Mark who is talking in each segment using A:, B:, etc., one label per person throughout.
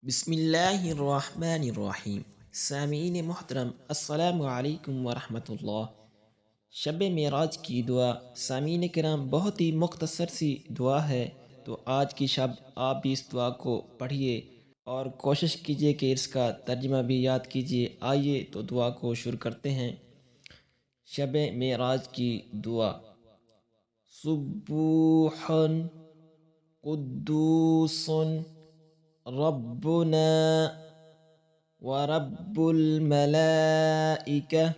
A: बिस्मिल्लाहिर्रहमानिर्रहीम। सामीन मोहतरम, अस्सलामु अलैकुम वरहमतुल्लाह। शब मेराज की दुआ सामीन किराम बहुत ही मुख्तसर सी दुआ है। तो आज की शब आप भी इस दुआ को पढ़िए और कोशिश कीजिए कि इसका तर्जुमा भी याद कीजिए। आइए तो दुआ को शुरू करते हैं। शब मेराज की दुआ। सुबूहन कुद्दूसन रब्बुना व रब्बुल मलाइका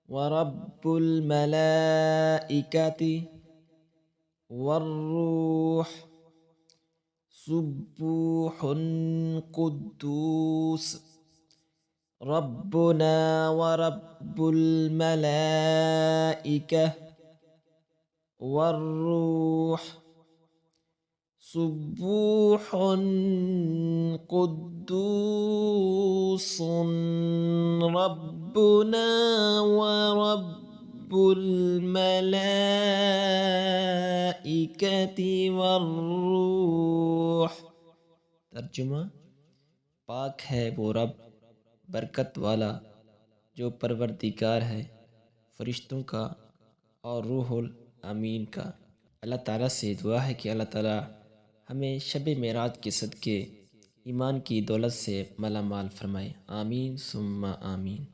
A: व रब्बुल मलाइकति वर्रूह सुब्बूहुन कुद्दूस रब्बुना व रब्बुल मलाइका वर्रूह सुब्बूहुन कुद्दूस रब्बुना व रब्बुल मलाइकति वर्रूह। तर्जुमा। पाक है वो रब बरकत वाला जो परवरदिगार है फरिश्तों का और रूहुल अमीन का। अल्लाह ताला से दुआ है कि अल्लाह ताला हमें शब मेराज के सदके ईमान की दौलत से माला माल फरमाए। आमीन सुम्मा आमीन।